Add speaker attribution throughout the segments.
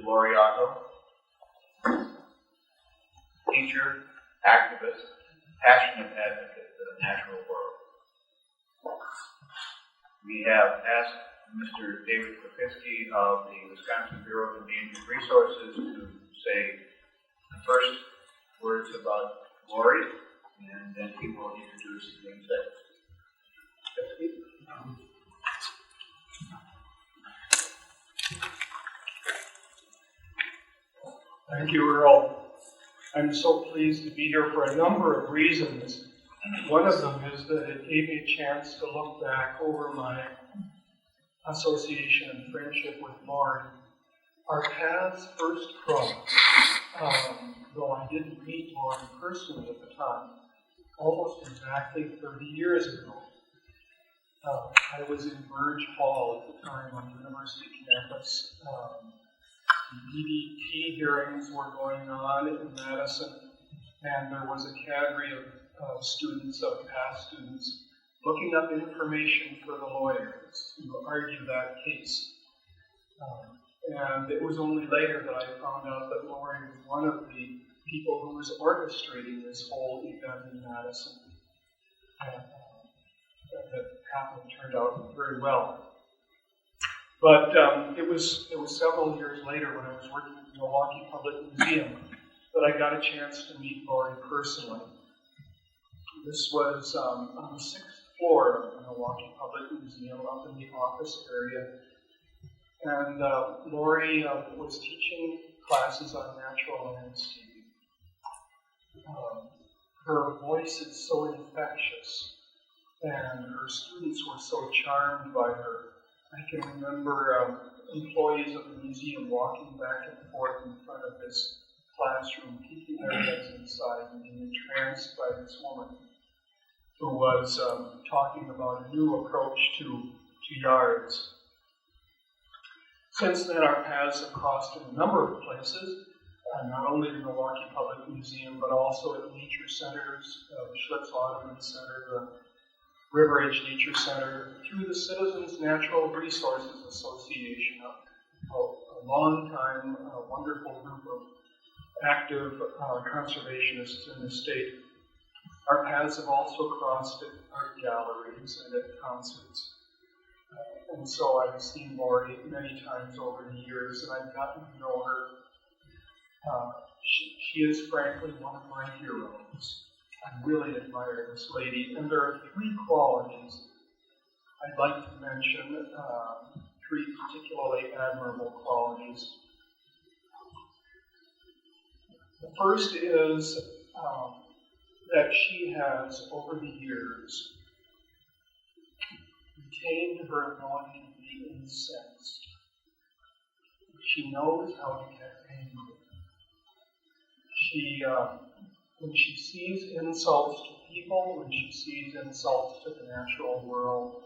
Speaker 1: Lorrie, Otto, teacher, activist, passionate advocate for the natural world. We have asked Mr. David Krupinski of the Wisconsin Bureau of Endangered Resources to say the first words about Lorrie, and then he will introduce the executive.
Speaker 2: Thank you, Earl. I'm so pleased to be here for a number of reasons. One of them is that it gave me a chance to look back over my association and friendship with Lorrie. Our paths first crossed, though I didn't meet Lorrie personally at the time, almost exactly 30 years ago. I was in Burge Hall at the time on the university campus. EDT hearings were going on in Madison, and there was a cadre of students, of past students, looking up information for the lawyers to argue that case. And it was only later that I found out that Lorrie was one of the people who was orchestrating this whole event in Madison. And that happened turned out very well. But it was several years later when I was working at the Milwaukee Public Museum that I got a chance to meet Lorrie personally. This was on the 6th floor of the Milwaukee Public Museum up in the office area. And Lorrie was teaching classes on natural landscaping. Her voice is so infectious, and her students were so charmed by her. I can remember employees of the museum walking back and forth in front of this classroom, keeping their heads inside and being entranced by this woman who was talking about a new approach to yards. Since then, our paths have crossed in a number of places, not only the Milwaukee Public Museum, but also at nature centers, the Schlitz Audubon Center, the River Edge Nature Center, through the Citizens Natural Resources Association, a long-time, wonderful group of active conservationists in the state. Our paths have also crossed at art galleries and at concerts. And so I've seen Lorrie many times over the years, and I've gotten to know her. She is frankly one of my heroes. I really admire this lady, and there are three qualities I'd like to mention, three particularly admirable qualities. The first is that she has, over the years, retained her ability to be incensed. She knows how to get angry. When she sees insults to people, when she sees insults to the natural world,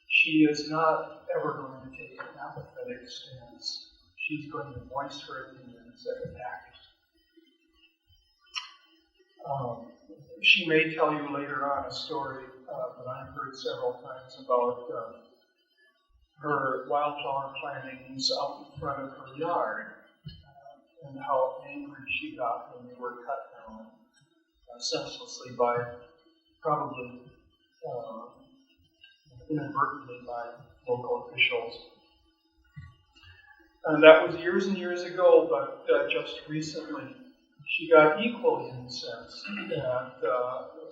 Speaker 2: she is not ever going to take an apathetic stance. She's going to voice her opinions and act. She may tell you later on a story that I've heard several times about her wildflower plantings out in front of her yard and how angry she got when they were cut down senselessly by, probably inadvertently by local officials. And that was years and years ago, but just recently she got equally incensed at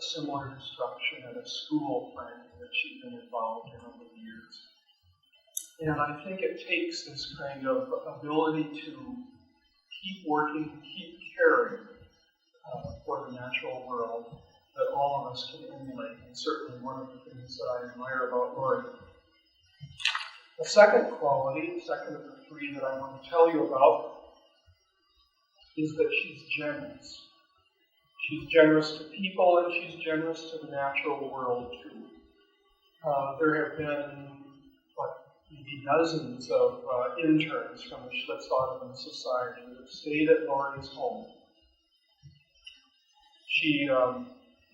Speaker 2: similar destruction at a school planting that she'd been involved in over the years. And I think it takes this kind of ability to keep working, keep caring for the natural world that all of us can emulate, and certainly one of the things that I admire about Lorrie. The second quality, the second of the three that I want to tell you about, is that she's generous. She's generous to people, and she's generous to the natural world, too. There have been, maybe dozens of interns from the Schlitz Audubon Society that have stayed at Lorrie's home. She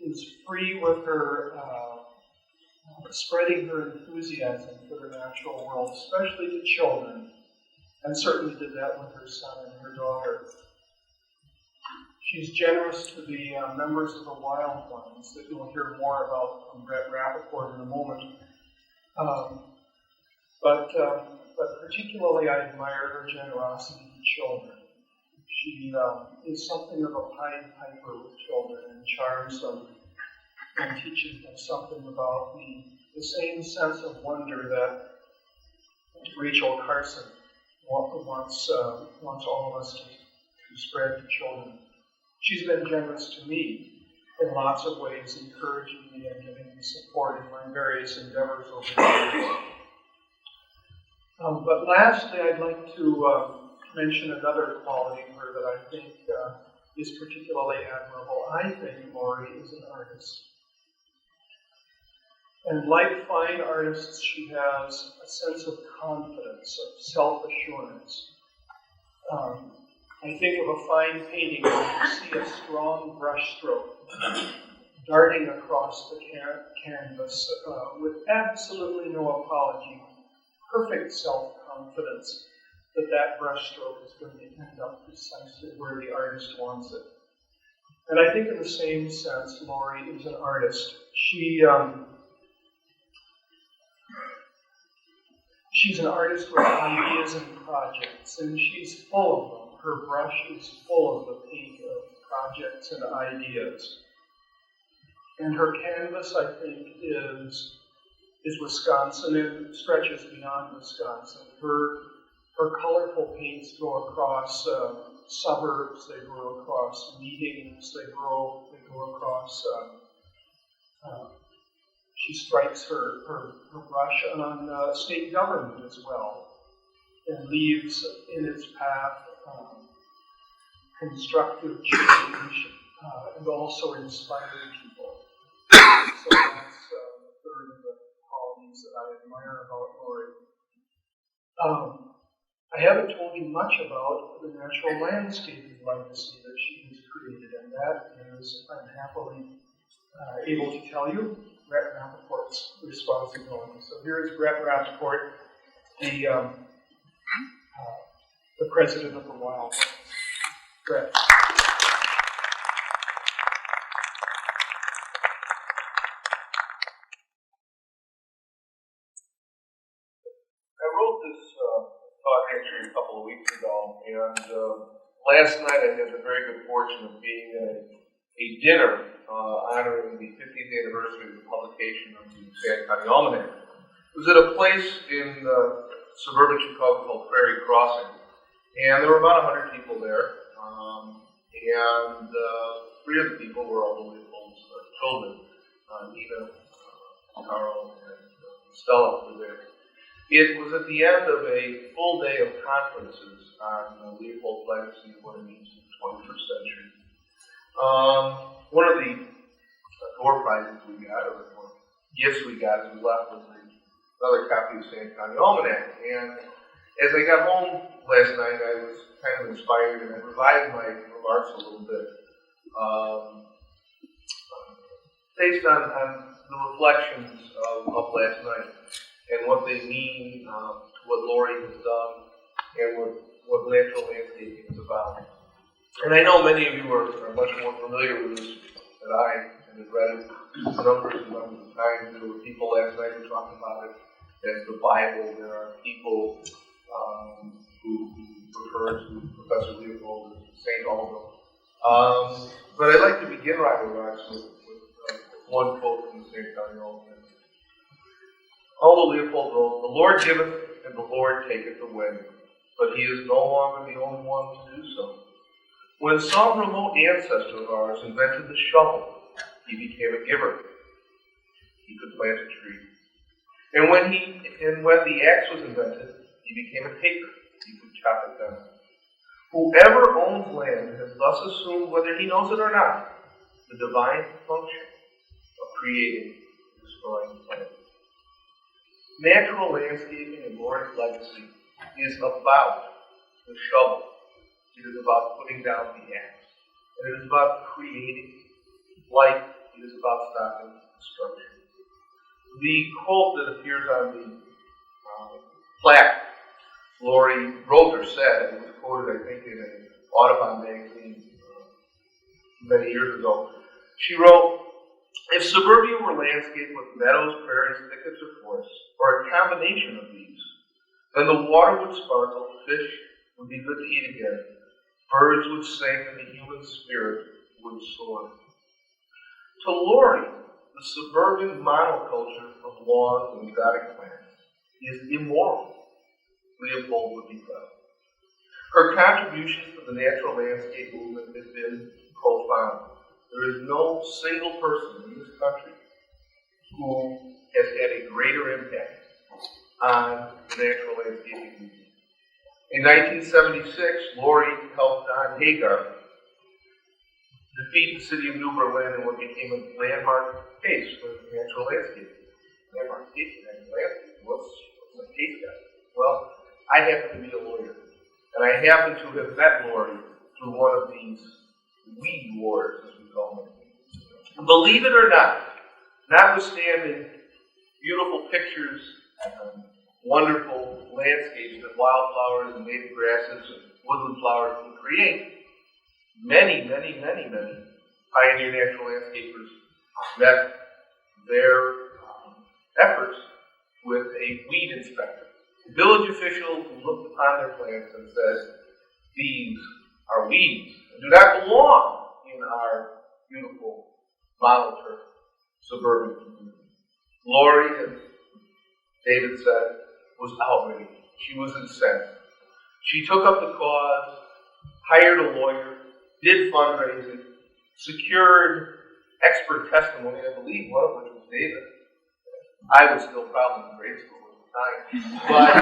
Speaker 2: is free with her, spreading her enthusiasm for the natural world, especially to children. and certainly did that with her son and her daughter. She's generous to the members of the Wild Ones that you'll hear more about from Brett Rappaport in a moment. But particularly I admire her generosity to children. She is something of a Pied Piper with children and charms them and teaches them something about the same sense of wonder that Rachel Carson wants all of us to spread to children. She's been generous to me in lots of ways, encouraging me and giving me support in my various endeavors over the years. But lastly, I'd like to mention another quality in her that I think is particularly admirable. I think Lorrie is an artist. And like fine artists, she has a sense of confidence, of self-assurance. I think of a fine painting where you see a strong brushstroke darting across the canvas with absolutely no apology, perfect self-confidence that brushstroke is going to end up precisely where the artist wants it. And I think in the same sense, Lorrie is an artist. She's an artist with ideas and projects, and she's full of them. Her brush is full of the paint of projects and ideas. And her canvas, I think, is Wisconsin and stretches beyond Wisconsin. Her colorful paints go across suburbs, they go across meetings, they go across. She strikes her brush on state government as well, and leaves in its path constructive change and also inspiring people. So that's the third of the qualities that I admire about Lorrie. I haven't told you much about the natural landscaping legacy that she has created, and that is, I'm happily able to tell you, Brett Rappaport's responsibility. So here is Brett Rappaport, the president of the Wild Ones. Brett.
Speaker 3: I wrote this thought entry a couple of weeks ago, and last night I had the very good fortune of being at a dinner honoring the 50th anniversary of the publication of the San County Almanac. It was at a place in suburban Chicago called Prairie Crossing, and there were about 100 people there, and three of the people were all the Leopold's children, Nina, Carl, and Stella were there. It was at the end of a full day of conferences on Leopold's legacy and what it means in the 21st century. One of the door prizes we got, or gifts we got, as we left was another copy of San County Almanac. And as I got home last night, I was kind of inspired, and I revised my remarks a little bit, based on the reflections of last night and what they mean to what Lorrie has done and what natural landscaping is about. And I know many of you are much more familiar with this than I, and have read it numbers and numbers of times. There were people last night who talked about it as the Bible. There are people who refer to Professor Leopold as St. Aldo. But I'd like to begin my remarks with one quote from the St. County Almanac. Aldo Leopold wrote, "The Lord giveth and the Lord taketh away, but he is no longer the only one to do so. When some remote ancestor of ours invented the shovel, he became a giver. He could plant a tree. And when the axe was invented, he became a taker. He could chop it down. Whoever owns land has thus assumed, whether he knows it or not, the divine function of creating and destroying plants. Natural landscaping and Lorrie's legacy is about the shovel. It is about putting down the axe. And it is about creating life. It is about stopping destruction. The quote that appears on the plaque Lorrie wrote or said, it was quoted, I think, in an Audubon magazine many years ago. She wrote, "If suburbia were landscaped with meadows, prairies, thickets, or forests, or a combination of these, then the water would sparkle, fish would be good to eat again, birds would sing, and the human spirit would soar." To Lorrie, the suburban monoculture of lawns and exotic plants is immoral. Leopold would be proud. Her contributions to the natural landscape movement have been profound. There is no single person in this country who has had a greater impact on the natural landscaping movement. In 1976, Lorrie helped Don Hagar defeat the city of New Berlin in what became a landmark case for natural landscaping. Landmark case for natural landscaping. What's a case guy? Well, I happen to be a lawyer, and I happen to have met Lorrie through one of these weed wars, as we call them. Believe it or not, notwithstanding beautiful pictures, wonderful landscapes that wildflowers and native grasses and woodland flowers can create, many pioneer natural landscapers met their efforts with a weed inspector. A village official who looked upon their plants and said, "These are weeds and do not belong in our beautiful monoturf suburban community." Lorrie, as David said, was outraged. She was incensed. She took up the cause, hired a lawyer, did fundraising, secured expert testimony, I believe one of which was David. I was still probably in grade school at the time, but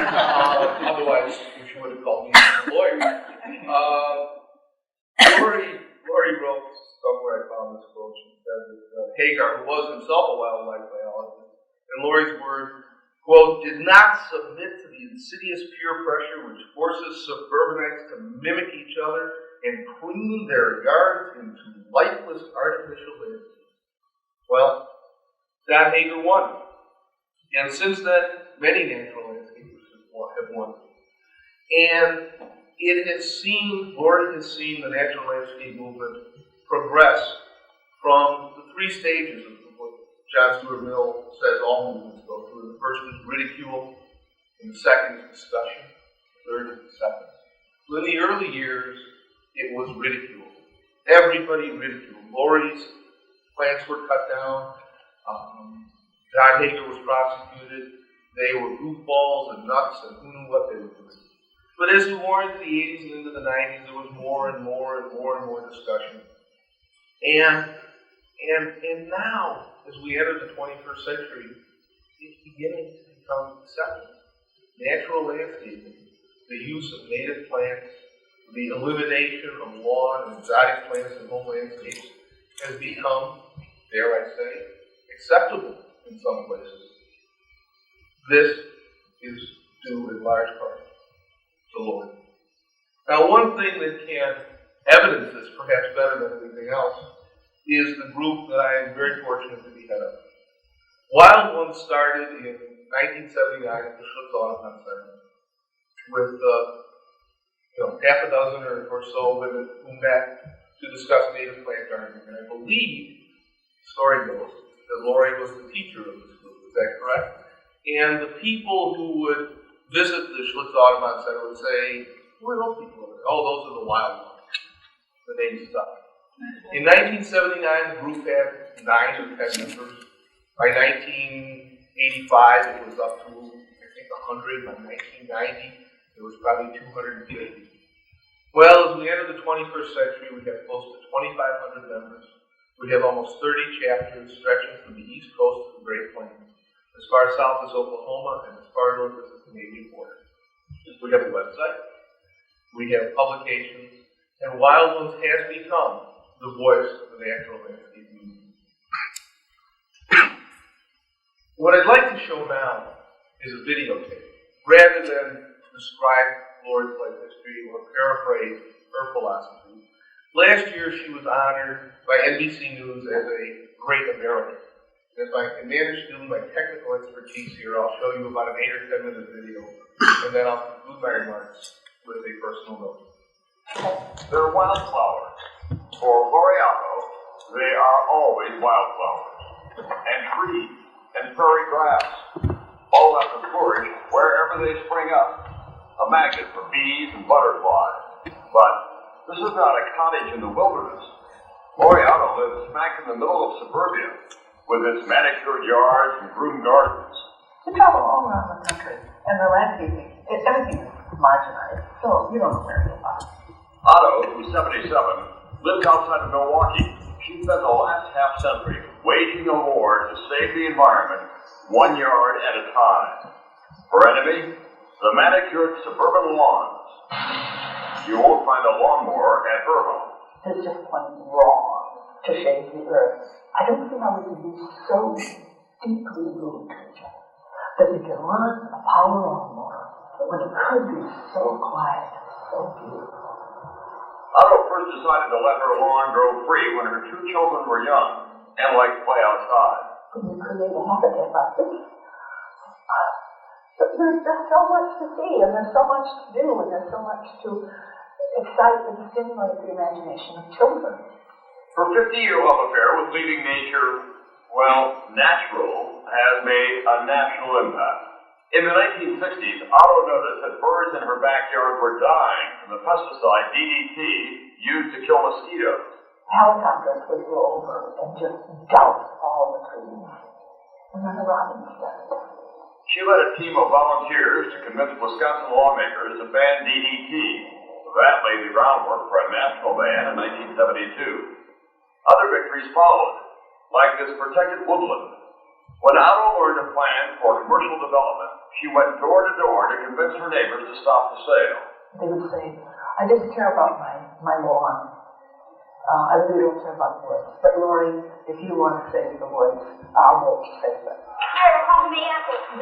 Speaker 3: otherwise she would have called me a lawyer. Lorrie wrote somewhere, I found this quote. She said that Hagar, who was himself a wildlife biologist, in Lorrie's words, quote, "did not submit to the insidious peer pressure which forces suburbanites to mimic each other and clean their yards into lifeless artificial landscapes." Well, Don Hagar won. And since then, many natural landscapers have won. And Lorrie has seen the natural landscape movement progress from the three stages of what John Stuart Mill says all movements go through. The first is ridicule, and the second is discussion, the third is acceptance. So in the early years, it was ridicule. Everybody ridiculed. Lorrie's plants were cut down. Don Hagar was prosecuted. They were goofballs and nuts, and who knew what they were doing. But as we wore into the 80s and into the 90s, there was more and more discussion. And now, as we enter the 21st century, it's beginning to become accepted. Natural landscaping, the use of native plants, the elimination of lawn and exotic plants in home landscapes has become, dare I say, acceptable in some places. This is due in large part to Lorrie. Now, one thing that can evidence this perhaps better than anything else is the group that I am very fortunate to be head of. Wild Ones started in 1979 at the Schlitz Audubon Center with half a dozen or so women who met to discuss native plant gardening. And I believe, the story goes, that Lorrie was the teacher of this group. Is that correct? And the people who would visit the Schlitz Audubon Center would say, "Who are those people over there?" "Oh, those are the wild ones." The name stuck. In 1979, the group had 9 or 10 members. By 1985, it was up to, I think, 100. By 1990, it was probably 250. Well, as we enter the 21st century, we have close to 2,500 members. We have almost 30 chapters stretching from the east coast to the Great Plains, as far south as Oklahoma and as far north as the Canadian border. We have a website, we have publications, and Wild Ones has become the voice of the natural landscape movement. What I'd like to show now is a videotape, rather than describe Lorrie's life history or paraphrase her philosophy. Last year, she was honored by NBC News as a great American. If I can manage to do my technical expertise here, I'll show you about an 8 or 10 minute video, and then I'll conclude my remarks with a personal note.
Speaker 4: They're wildflowers. For Lorrie Otto, they are always wildflowers. And trees, and prairie grass. All have to flourish wherever they spring up. A magnet for bees and butterflies. But this is not a cottage in the wilderness. Lorrie Otto lives smack in the middle of suburbia, with its manicured yards and groomed gardens.
Speaker 5: You travel all around the country, and the landscaping, everything is marginalized, so you don't know where to find.
Speaker 4: Otto, who's 77, lives outside of Milwaukee. She spent the last half-century waging a war to save the environment 1 yard at a time. Her enemy? The manicured suburban lawns. You won't find a lawnmower at her home.
Speaker 5: It's just plain wrong to shade the earth. I don't see how we can be so deeply rude to each other that we can run a power lawnmower when it could be so quiet, so beautiful.
Speaker 4: Otto first decided to let her lawn grow free when her 2 children were young and liked to play outside.
Speaker 5: When you create a habitat like this, there's just so much to see, and there's so much to do, and there's so much to excite and stimulate the imagination of children.
Speaker 4: Her 50-year love affair with leading nature, well, natural, has made a national impact. In the 1960s, Otto noticed that birds in her backyard were dying from the pesticide DDT used to kill mosquitoes.
Speaker 5: Helicopters would go over and just douse all the trees, and then the robins started.
Speaker 4: She led a team of volunteers to convince Wisconsin lawmakers to ban DDT. That laid the groundwork for a national ban in 1972. Other victories followed, like this protected woodland. When Otto learned a plan for commercial development, she went door to door to convince her neighbors to stop the sale.
Speaker 5: They would say, I just care about my lawn. I really don't care about the woods. But Lorrie, if you want to save the woods, I'll make you save it.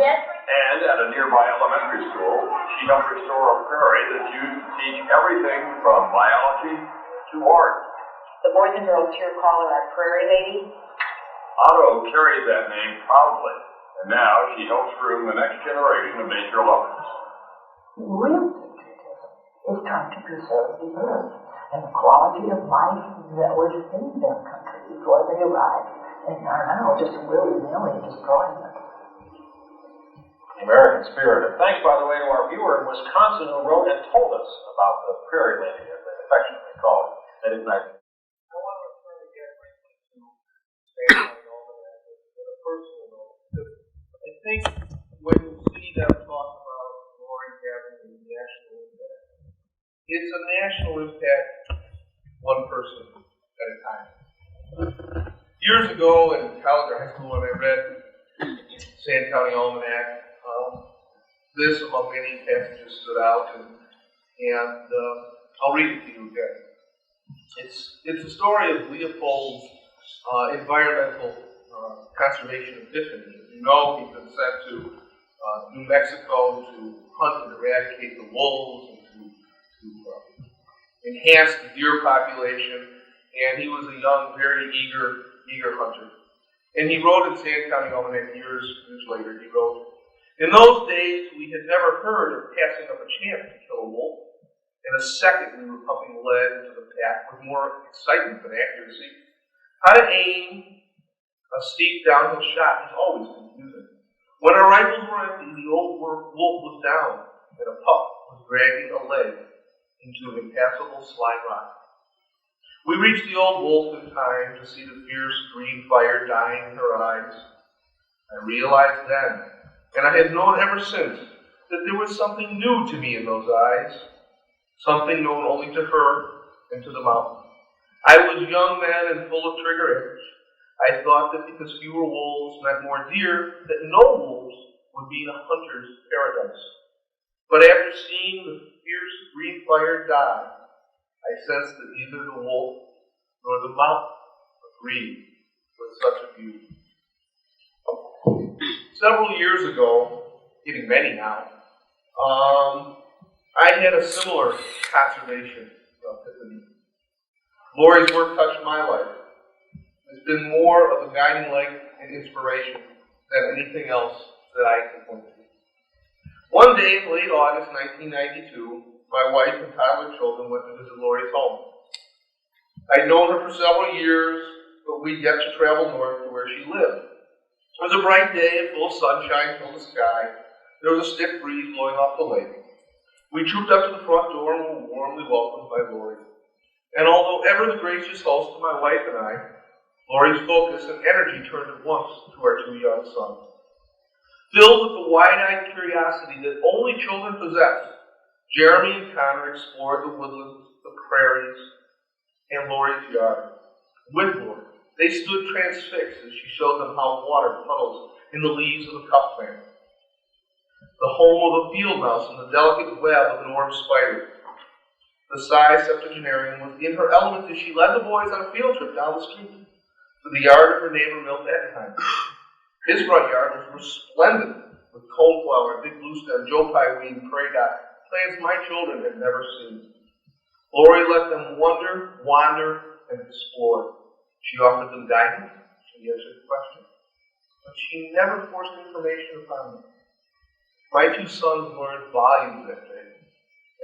Speaker 4: And at a nearby elementary school, she helped restore a prairie that's used to teach everything from biology to art.
Speaker 5: The boys and girls here call her our prairie lady.
Speaker 4: Otto carries that name proudly, and now she helps groom the next generation of nature lovers.
Speaker 5: Real patriotism is trying to preserve the earth and the quality of life that was in their country before they arrived and are now just willy-nilly destroying it.
Speaker 6: American spirit. And thanks, by the way, to our viewer in Wisconsin who wrote and told us about the prairie lady, as they affectionately call it. That is nice.
Speaker 3: I want to return again briefly to San Almanac on a personal note. I think when you see them talk about Lorrie having a national impact, it's a national impact one person at a time. Years ago in college or high school when I read San County Almanac, this among many passages stood out, and I'll read it to you again. It's a story of Leopold's environmental conservation epiphany. You know, he's been sent to New Mexico to hunt and eradicate the wolves and to enhance the deer population, and he was a young, very eager hunter. And he wrote in San County Almanac years later, he wrote, in those days, we had never heard of passing up a chance to kill a wolf. In a second, we were pumping lead into the pack with more excitement than accuracy. How to aim a steep downhill shot was always confusing. When our rifles were empty, the old wolf was down, and a pup was dragging a leg into an impassable slide rock. We reached the old wolf in time to see the fierce green fire dying in her eyes. I realized then, and I have known ever since, that there was something new to me in those eyes, something known only to her and to the mountain. I was young then and full of trigger edge. I thought that because fewer wolves meant more deer, that no wolves would be in a hunter's paradise. But after seeing the fierce green fire die, I sensed that neither the wolf nor the mountain agreed with such a view. Several years ago, getting many now, I had a similar conservation epiphany. Lorrie's work touched my life. It's been more of a guiding light and inspiration than anything else that I can point to. One day in late August 1992, my wife and toddler children went to visit Lorrie's home. I'd known her for several years, but we'd yet to travel north to where she lived. It was a bright day and full sunshine filled the sky. There was a stiff breeze blowing off the lake. We trooped up to the front door and were warmly welcomed by Lorrie. And although ever the gracious host to my wife and I, Lorrie's focus and energy turned at once to our two young sons. Filled with the wide-eyed curiosity that only children possess, Jeremy and Connor explored the woodlands, the prairies, and Lorrie's yard. With Lorrie, they stood transfixed as she showed them how water puddles in the leaves of a cup plant, the home of a field mouse and the delicate web of an orange spider. The size septuagenarian was in her element as she led the boys on a field trip down the street to the yard of her neighbor Milt Ettenheim. His front yard was resplendent with coneflower, big blue stem, joe pie weed, and prairie dot, plants my children had never seen. Lorrie let them wonder, wander, and explore. She offered them guidance, she answered questions, but she never forced information upon them. My two sons learned volumes that day.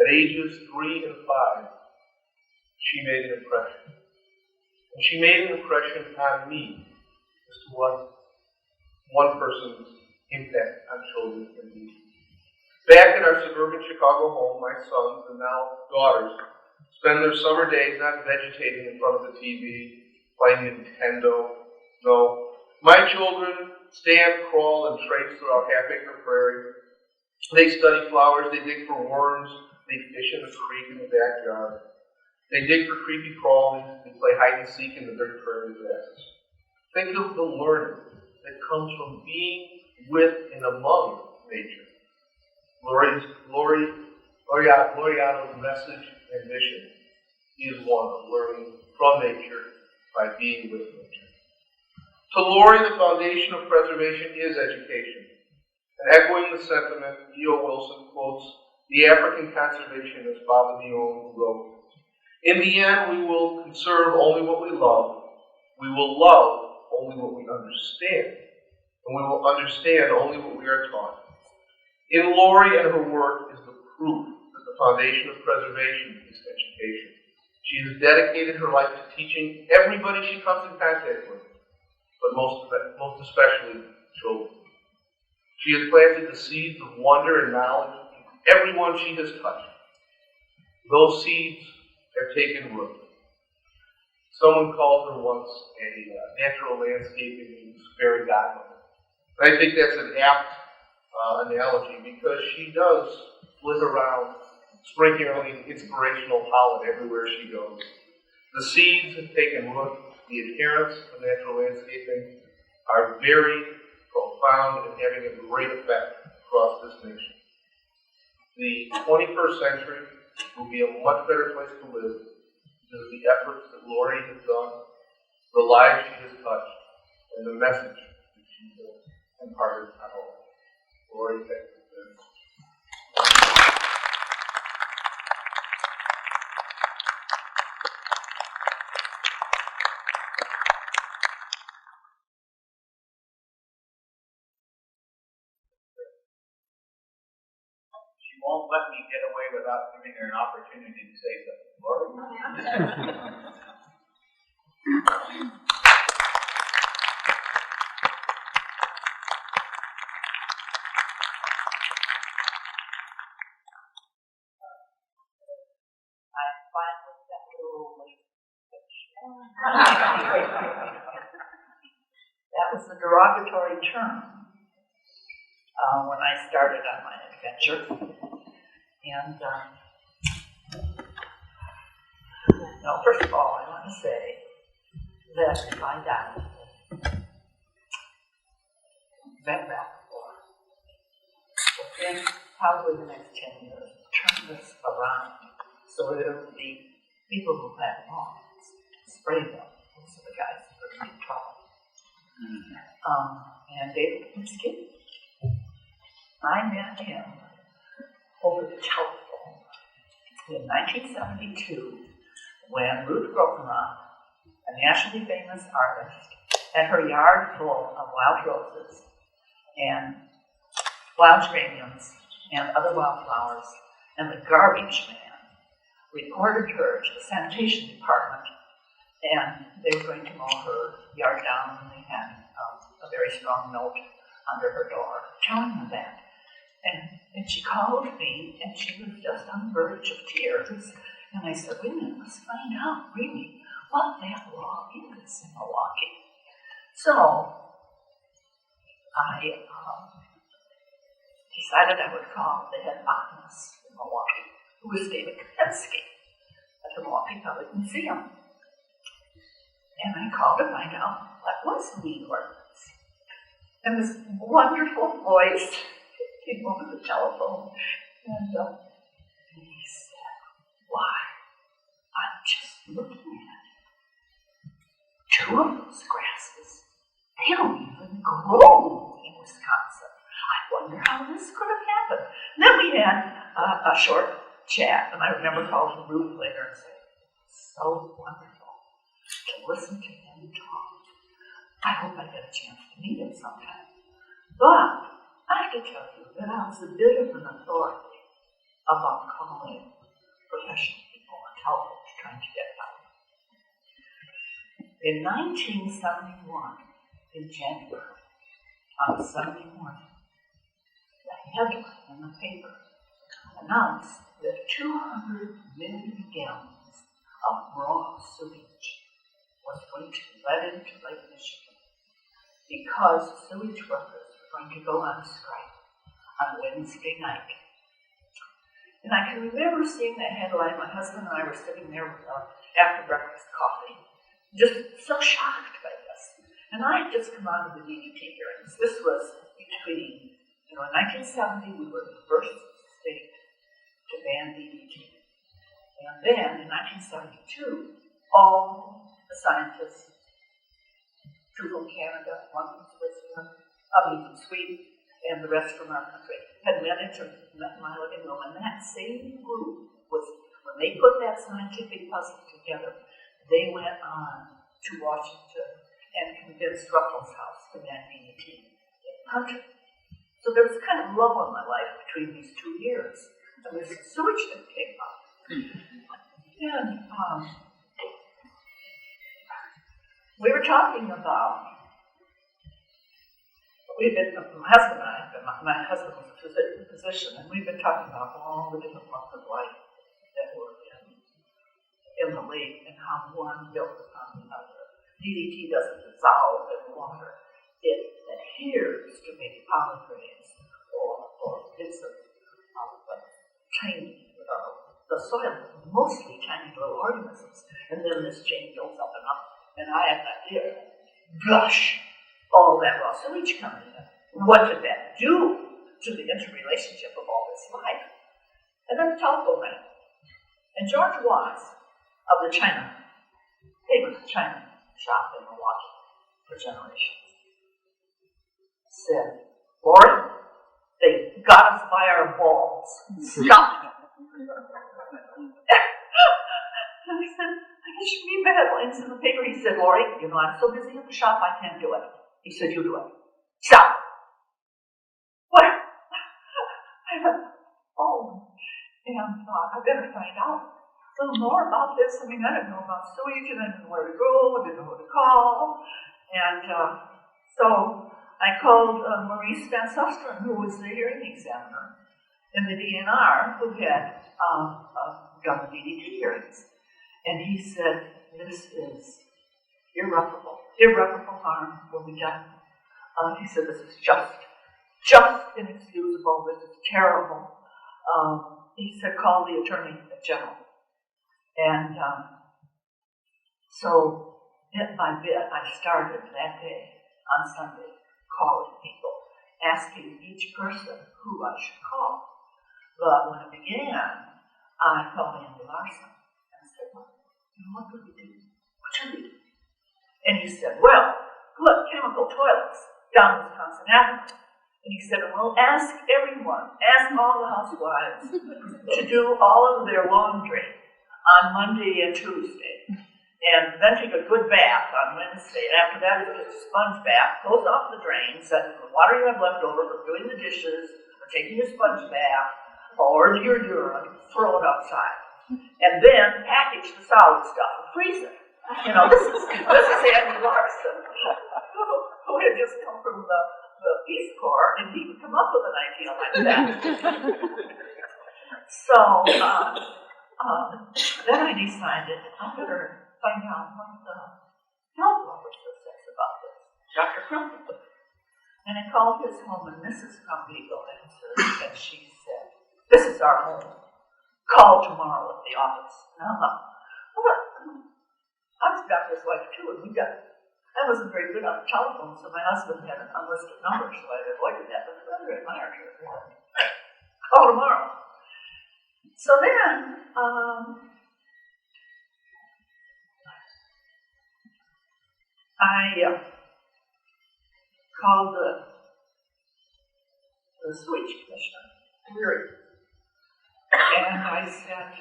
Speaker 3: At ages 3 and 5, she made an impression. And she made an impression on me as to what one person's impact on children can be. Back in our suburban Chicago home, my sons and now daughters spend their summer days not vegetating in front of the TV, playing Nintendo. No. My children stand, crawl, and traipse through our half-acre prairie. They study flowers, they dig for worms, they fish in the creek in the backyard. They dig for creepy crawlies, they play hide and seek in the dirty prairie grasses. Think of the learning that comes from being with and among nature. Lorrie Otto's message and mission is one of learning from nature by being with nature. To Lorrie, the foundation of preservation is education. And echoing the sentiment, E.O. Wilson quotes the African conservationist Baba Dione, who wrote, "In the end, we will conserve only what we love. We will love only what we understand. And we will understand only what we are taught." In Lorrie and her work is the proof that the foundation of preservation is education. She has dedicated her life to teaching everybody she comes in contact with, but most especially children. She has planted the seeds of wonder and knowledge in everyone she has touched. Those seeds have taken root. Someone called her once a natural landscaping fairy godmother. And I think that's an apt analogy because she does flit around, sprinkling inspirational pollen everywhere she goes. The seeds have taken root. The adherents of natural landscaping are very profound and having a great effect across this nation. The 21st century will be a much better place to live because of the efforts that Lorrie has done, the lives she has touched, and the message that she has imparted on all. Lorrie, thank you.
Speaker 1: She won't let me get away without giving her an opportunity to say something. Lorrie?
Speaker 5: That was a derogatory term when I started on my adventure. And no, first of all, I want to say that if I die, within probably the next 10 years, turn this around so that it will be people who plant lawns, spray them. Those are the guys who are in trouble. And David Pinsky, I met him over the telephone in 1972 when Ruth Grofenroth, a nationally famous artist, had her yard full of wild roses and wild geraniums and other wildflowers, and the garbage man reported her to the sanitation department, and they were going to mow her yard down, and they had a very strong note under her door telling her that. And she called me, and she was just on the verge of tears. And I said, wait a minute, let's find out really what that law is in Milwaukee. So I decided I would call the head botanist in Milwaukee, who was David Kopetsky at the Milwaukee Public Museum. And I called to find out what was the weed ordinance. And this wonderful voice came over the telephone, and he said, why, I'm just looking at it. 2 of those grasses, they don't even grow in Wisconsin. I wonder how this could have happened. And then we had a short chat, and I remember calling Ruth later and saying, so wonderful to listen to him talk. I hope I get a chance to meet him sometime. But I have to tell you that I was a bit of an authority about calling professional people on telephone trying to get help. In 1971, in January, on Sunday morning, the headline in the paper announced that 200 million gallons of raw sewage was going to be let into Lake Michigan because sewage workers were going to go on strike on Wednesday night. And I can remember seeing that headline. My husband and I were sitting there with after breakfast coffee, just so shocked by this. And I had just come out of the DDT hearings. This was between, in 1970, we were the first state to ban DDT. And then in 1972, all the scientists, 2 from Canada, 1 from Switzerland, from Sweden, and the rest from our country, had met in my living room. And that same group was, when they put that scientific puzzle together, they went on to Washington and convinced Russell's to ban DDT in the country. So there was kind of love on my life between these 2 years. And this sewage that came up. And we were talking about, my husband and I, my husband was a physician, and we've been talking about all the different parts of life that were in the lake and how one built upon the other. DDT doesn't dissolve in water. It adheres to maybe polygrades or bits of tiny, the soil, mostly tiny little organisms. And then this chain builds up and up. And I had that idea, gosh, all that raw sewage coming in. What did that do to the interrelationship of all this life? And then the telephone rang. And George Watts of the famous China shop in Milwaukee for generations, said, Lorrie, they got us by our balls. Stop it. And I said, I guess you read the headlines in the paper. He said, Lorrie, I'm so busy at the shop, I can't do it. He said, you do it. Stop. What? I went, oh, and I better find out a little more about this. I mean, I didn't know about sewage, and I didn't know where to go, I didn't know who to call. And so I called Maurice Van Susteren, who was the hearing examiner in the DNR, who had done the DDT hearings. And he said, this is irreparable. Irreparable harm will be done. He said, this is just inexcusable. This is terrible. He said, call the Attorney General. And so bit by bit, I started that day on Sunday calling people, asking each person who I should call. But when it began, I called Andy Larson and said, well, what could we do? What should we do? And he said, well, put chemical toilets down Wisconsin Avenue. And he said, well, ask everyone, ask all the housewives to do all of their laundry on Monday and Tuesday. And then take a good bath on Wednesday. And after that, it's just a sponge bath, close off the drains, and the water you have left over for doing the dishes or But taking your sponge bath or your urine, throw it outside. And then package the solid stuff and freeze it. You know, this is Andy Larson, who had just come from the Peace Corps, and he would come up with an idea like that. So then I decided I better find out what the health officer says about this, Dr. Crumpton. And I called his home, and Mrs. Crumpton answered, and she said, "This is our home. Call tomorrow at the office." I was a doctor's wife too, and I wasn't very good on the telephone, so my husband had an unlisted number, so I avoided that, but I rather admired her. Call tomorrow. So then, I called the sewage commissioner, Lorrie, and I said,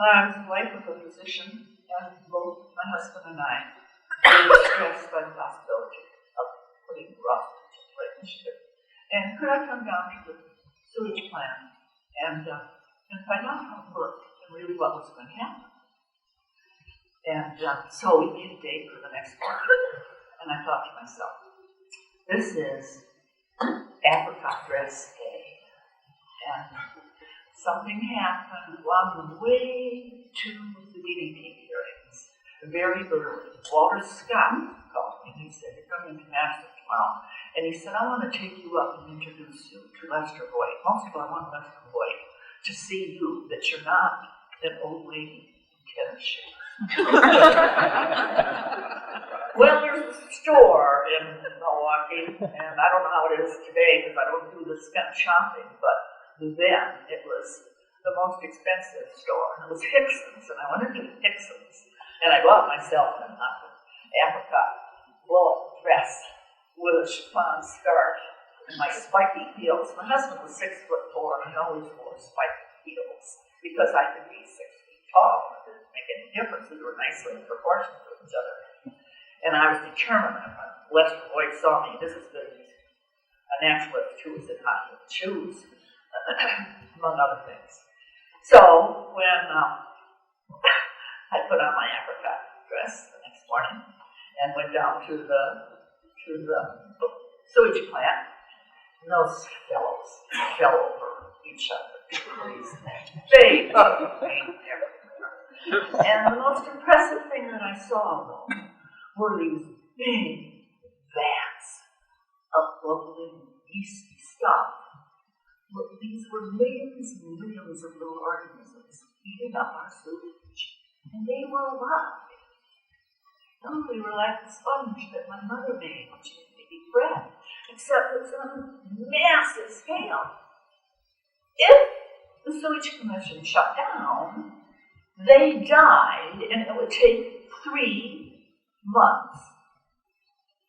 Speaker 5: I was the wife of a physician, and both my husband and I were distressed by the possibility of putting Ross into Lake Michigan. And could I come down to the sewage plant and find out how it worked and really what was going to happen? And so we made a date for the next morning, and I thought to myself, this is apricot dress day, and something happened on the way to the DDT hearings, very early. Walter Scott called me, and he said, "You're coming to Madison tomorrow." And he said, "I want to take you up and introduce you to Lester Boyd. Most of all, I want Lester Boyd to see you, that you're not an old lady in tennis shoes." Well, there's a store in Milwaukee, and I don't know how it is today because I don't do this kind of shopping, but then it was the most expensive store, and it was Hickson's, and I went into Hickson's, and I bought myself an apricot blow-up dress with a chiffon scarf and my spiky heels. My husband was 6'4", and he always wore spiky heels because I could be 6 feet tall. It didn't make any difference. We were nicely in proportion to each other. And I was determined, when Lester Boyd saw me, this is good. He's a naturalist who was in high-heel shoes, among other things. So when I put on my apricot dress the next morning and went down to the sewage plant, and those fellows fell over each other. They everywhere. And the most impressive thing that I saw, though, were these big vats of bubbling, yeasty stuff. Look, these were millions and millions of little organisms eating up our sewage, and they were alive. No, they were like the sponge that my mother made when she made me bread, except it was on a massive scale. If the sewage commission shut down, they died, and it would take 3 months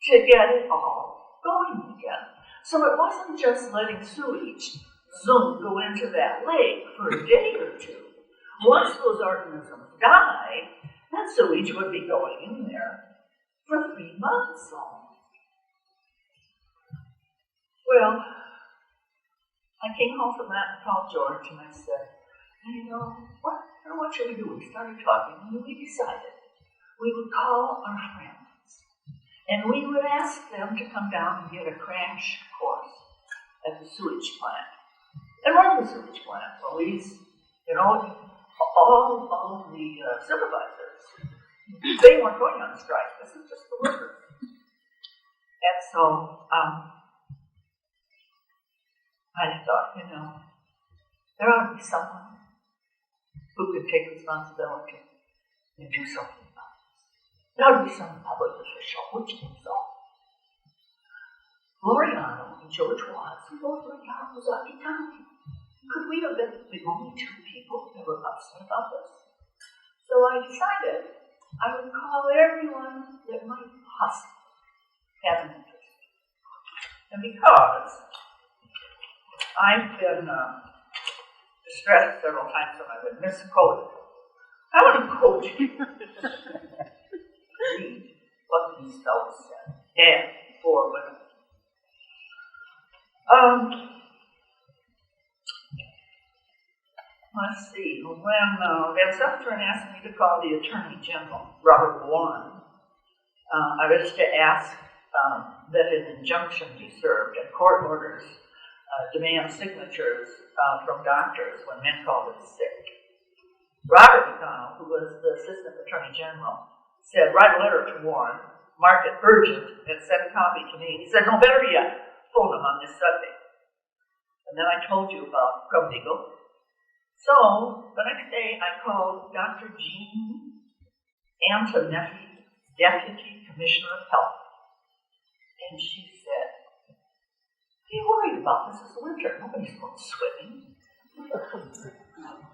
Speaker 5: to get it all going again. So it wasn't just letting sewage go into that lake for a day or two. Once those organisms died, that sewage would be going in there for 3 months almost. Well, I came home from that and called George, and I said, what should we do? We started talking, and we decided we would call our friends, and we would ask them to come down and get a crash course at the sewage plant. And run the sewage plant. Well, all the supervisors, they weren't going on strike. This is just the workers. And so I thought, there ought to be someone who could take responsibility and do something about this. There ought to be some public official, which means all. Lorrie and George Watts, who both were in Kawasaki County. Could we have been the only 2 people that were upset about this? So I decided I would call everyone that might possibly have an interest. And because I've been distressed several times when I've been misquoted, I want to quote you. Read what these fellows said. And 4 women. Let's see, when Van Susteren asked me to call the Attorney General, Robert Warren, I was to ask that an injunction be served and court orders demand signatures from doctors when men called in sick. Robert McDonnell, who was the Assistant Attorney General, said, write a letter to Warren, mark it urgent, and send a copy to me. He said, no, better yet, phone him on this subject. And then I told you about Crumbeagle. So, the next day I called Dr. Jean Antonetti, Deputy Commissioner of Health. And she said, what are you worried about? This is winter. Nobody's going swimming.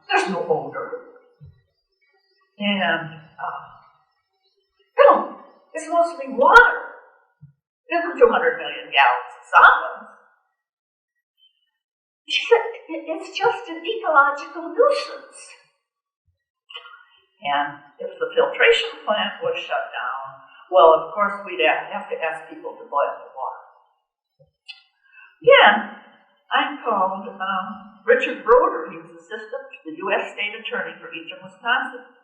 Speaker 5: There's no odor. And, no, it's mostly water. It isn't 200 million gallons of solids. She said, it's just an ecological nuisance. And if the filtration plant was shut down, well, of course, we'd have to ask people to boil the water. Then, I called Richard Broder, he was assistant to the U.S. State Attorney for Eastern Wisconsin.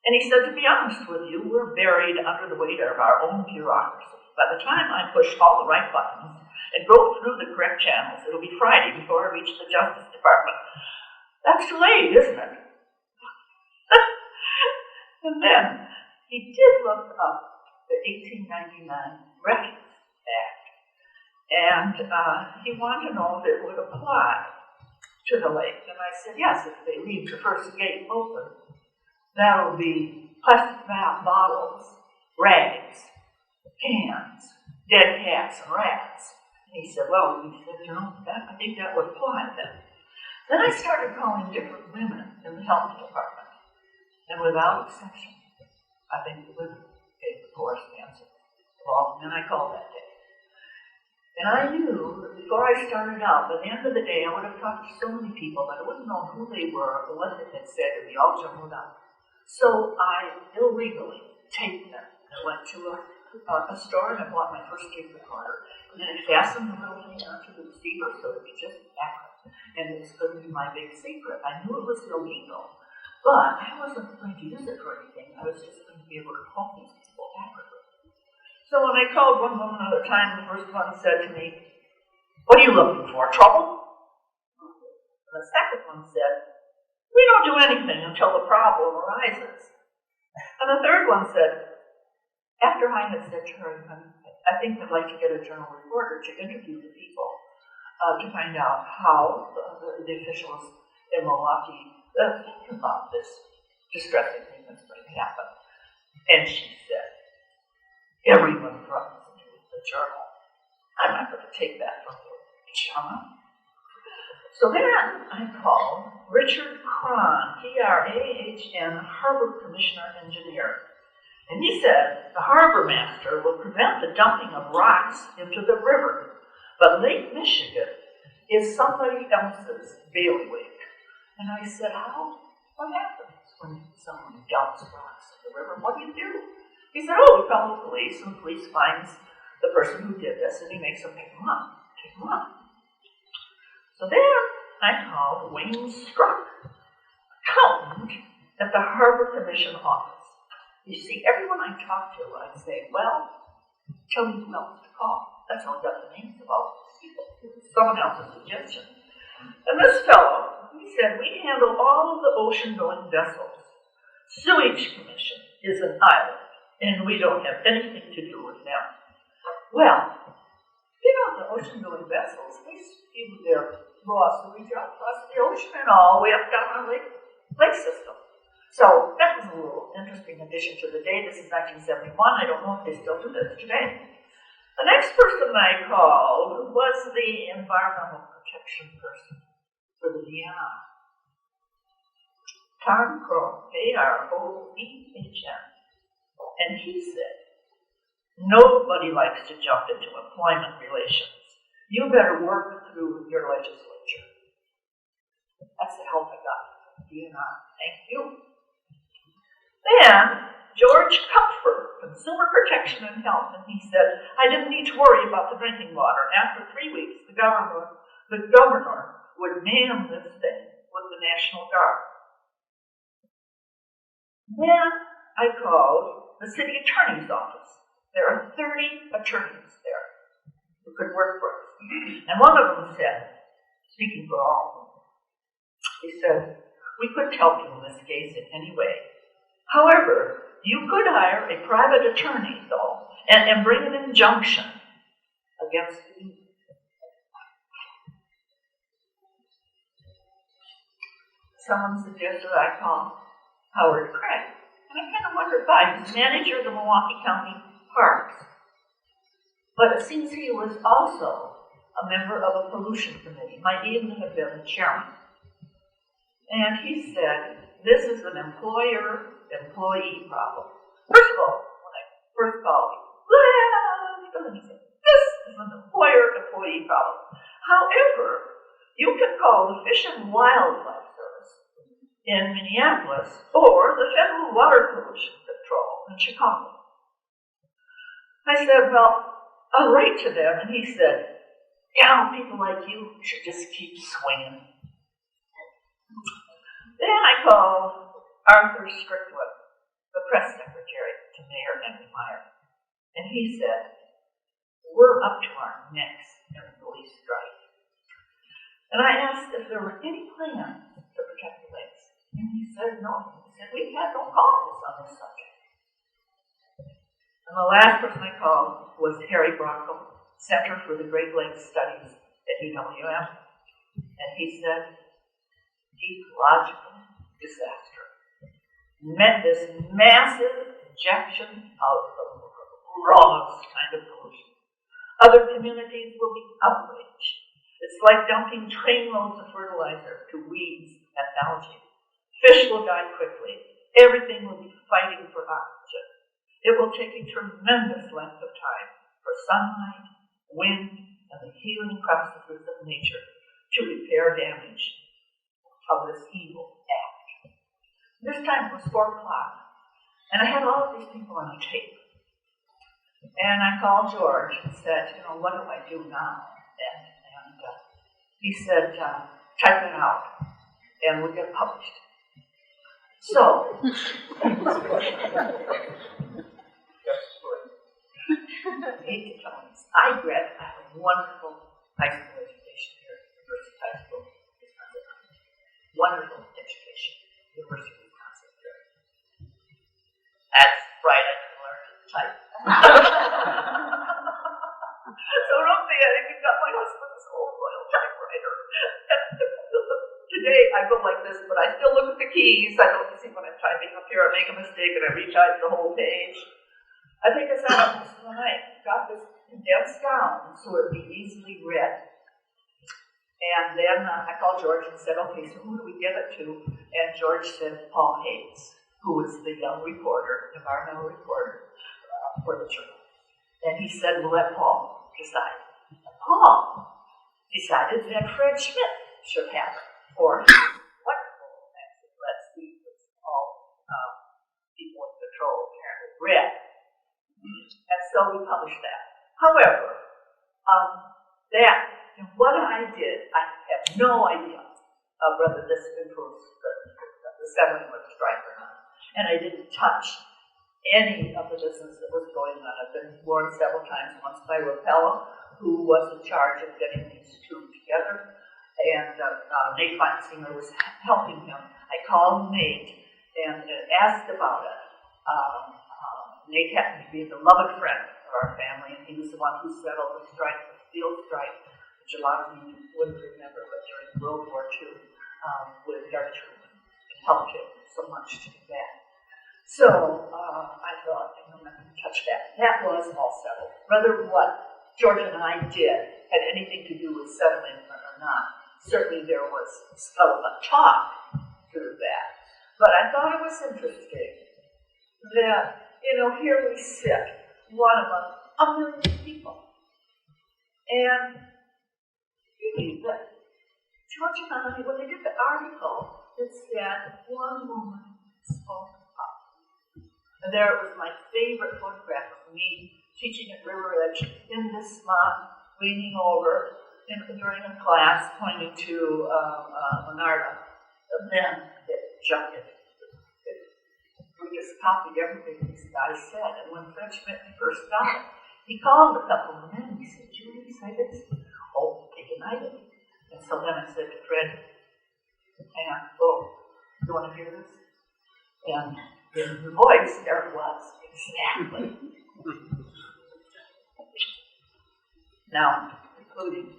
Speaker 5: And he said, to be honest with you, we're buried under the weight of our own bureaucracy. By the time I push all the right buttons and go through the correct channels, it'll be Friday before I reach the Justice Department. That's too late, isn't it? And then he did look up the 1899 Refuse Act, and he wanted to know if it would apply to the lake. And I said, yes, if they leave the first gate open, that'll be plastic bottles, rags, cans, dead cats and rats. And he said, well, I think that would apply then. Then I started calling different women in the health department. And without exception, I think the women gave the poorest answer of all the men I called that day. And I knew that before I started out, by the end of the day, I would have talked to so many people that I wouldn't know who they were or what they had said, and we all jumbled up. So I illegally taped them. I went to a store and I bought my first tape recorder. And then I fastened the little thing onto the receiver so it would be just accurate. And it was going to be my big secret. I knew it was illegal, but I wasn't going to use it for anything. I was just going to be able to call these people accurately. So when I called one woman at a time, the first one said to me, what are you looking for, trouble? And the second one said, we don't do anything until the problem arises. And the third one said, after I had said to her, I think I'd like to get a journal reporter to interview the people to find out how the officials in Milwaukee think about this distressing thing that's going to happen. And she said, everyone runs into the journal. I'm not going to take that from you, Chama. So then I called Richard Cron, P-R-A-H-N, Harbor Commissioner Engineer. And he said, the harbor master will prevent the dumping of rocks into the river, but Lake Michigan is somebody else's bailiwick. And I said, what happens when someone dumps rocks in the river? What do you do? He said, we call the police, and the police finds the person who did this, and he makes them pick him up. So then I called Wayne Struck, accountant at the Harbor Commission office. You see, everyone I talked to, I'd say, well, tell me who else to call. That's how I got the names of all these people. It was someone else's suggestion. And this fellow, he said, we handle all of the ocean-going vessels. Sewage Commission is an island, and we don't have anything to do with them. Well, the ocean-going vessels, they spew their raw sewage out across the ocean and all the way up down our lake system. So that was a little interesting addition to the day. This is 1971. I don't know if they still do this today. The next person I called was the environmental protection person for the DNR. Tom Crow, K-R-O-E-H-N. And he said, nobody likes to jump into employment relations. You better work through your legislature. That's the help I got from DNR. Thank you. Then, George Kupfer, Consumer Protection and Health, and he said, I didn't need to worry about the drinking water. After 3 weeks, the governor would man this thing with the National Guard. Then I called the city attorney's office. There are 30 attorneys there who could work for us. And one of them said, speaking for all of them, he said, we couldn't help you in this case in any way. However, you could hire a private attorney, though, and bring an injunction against you. Someone suggested I call Howard Craig. And I kind of wondered why. He's manager of the Milwaukee County Parks. But it seems he was also a member of a pollution committee, might even have been the chairman. And he said, this is an employer-employee problem. First of all, when I first called him, he said, this is an employer-employee problem. However, you can call the Fish and Wildlife Service in Minneapolis or the Federal Water Pollution Control in Chicago. I said, well, I'll write to them. And he said, people like you should just keep swinging. Then I called Arthur Strickland, the press secretary to Mayor Henry Meyer. And he said, we're up to our necks in the police strike. And I asked if there were any plans to protect the lakes. And he said no. He said, we've had no calls on this subject. And the last person I called was Harry Brocco, Center for the Great Lakes Studies at UWM. And he said, ecological disaster. Met this massive injection of the rawest kind of pollution. Other communities will be outraged. It's like dumping trainloads of fertilizer to weeds and algae. Fish will die quickly. Everything will be fighting for oxygen. It will take a tremendous length of time for sunlight, wind, and the healing processes of nature to repair damage of this evil act. This time it was 4 o'clock, and I had all of these people on a tape. And I called George and said, what do I do now? And he said, type it out, and we'll get published. So, I have a wonderful high school education here at University High School. Wonderful education, University of Wisconsin. That's right, I can learn to type. So don't think I even got my husband's old Royal typewriter. Today I go like this, but I still look at the keys. I don't see when I'm typing up here, I make a mistake and I retype the whole page. I think it's out when I got this condensed down so it would be easily read. And then I called George and said, okay, so who do we give it to? And George said, Paul Hayes, who was the young reporter, environmental reporter for the journal. And he said, we'll let Paul decide. And Paul decided that Fred Schmidt should have it for his wonderful message. Let's see, it's all people in control apparently read. And so we published that. However, what I did, I have no idea of whether this improves the settling of the strike or not. And I didn't touch any of the business that was going on. I've been warned several times, once by Rapella, who was in charge of getting these two together. And Nate Feinsinger was helping him. I called Nate and asked about it. Nate happened to be a beloved friend of our family, and he was the one who settled the strike, the steel strike, which a lot of you wouldn't remember, but during World War II, with Harry Truman, and helped him so much to do that. So I thought, I'm not going to touch that. That was all settled. Whether what George and I did had anything to do with settling or not, certainly there was a talk through that. But I thought it was interesting that, here we sit, one among a million people. And really, George and I, when they did the article, it said one woman spoke up. And there was my favorite photograph of me teaching at River Edge in this smock, leaning over during a class, pointing to Monarda. And then it jumped. We just copied everything this guy said. And when Fred Schmidt first got it, he called a couple of men and he said, "Did you really say this?" "Oh, take an item." And so then I said to Fred, "Hang on, oh, you want to hear this?" And in the voice, there it was, exactly. Now, concluding,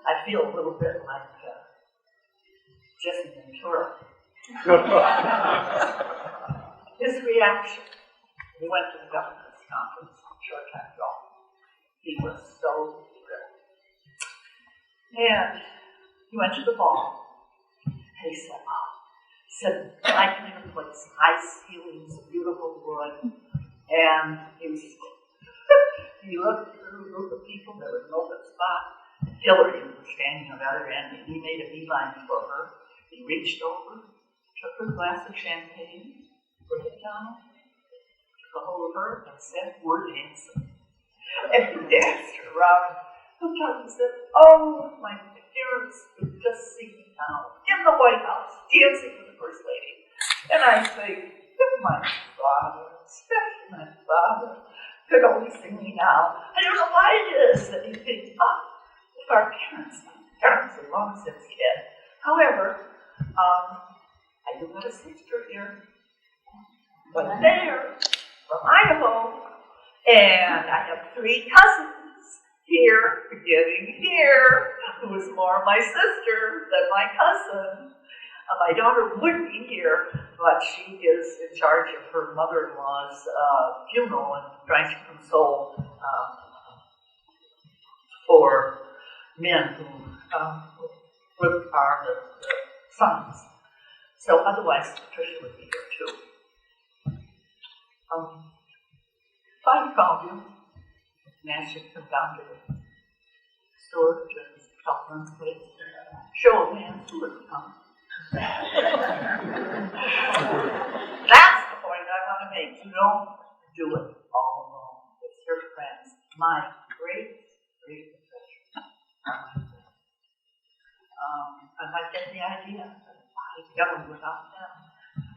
Speaker 5: I feel a little bit like Jesse Ventura. His reaction, he went to the governor's conference a short time ago. He was so thrilled. And he went to the ball, and he said, "My kind of place, high ceilings, beautiful wood." And he was, he looked through a group of people, there was an open spot. Hillary was standing on the other end, and he made a beeline for her. He reached over, took her glass of champagne, put it down, took a hold of her, and said, "We're dancing." And he danced her around. Sometimes he said, "Oh, my parents could just see me now in the White House dancing with the First Lady." And I think, if my father, especially my father, could only see me now. I don't know why it is that you think, if our parents are long since dead. However, I do have a sister here, but they're from Idaho, and I have 3 cousins here, beginning here, who is more my sister than my cousin. My daughter would be here, but she is in charge of her mother-in-law's funeral and trying to console for men who are the sons. So otherwise, Patricia would be here too. If I called you and asked you to come down to the store to talk on place, show of hands who would come. That's the point I want to make. You don't do it all alone. It's your friends. My great pleasure. I might get the idea that if I govern without them,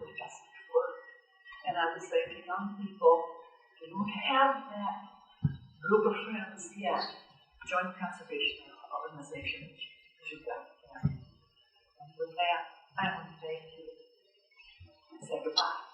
Speaker 5: it doesn't work. And I would say to young people, if you don't have that group of friends yet, join the conservation organization because you've got them. And with that, I want to thank you and say goodbye.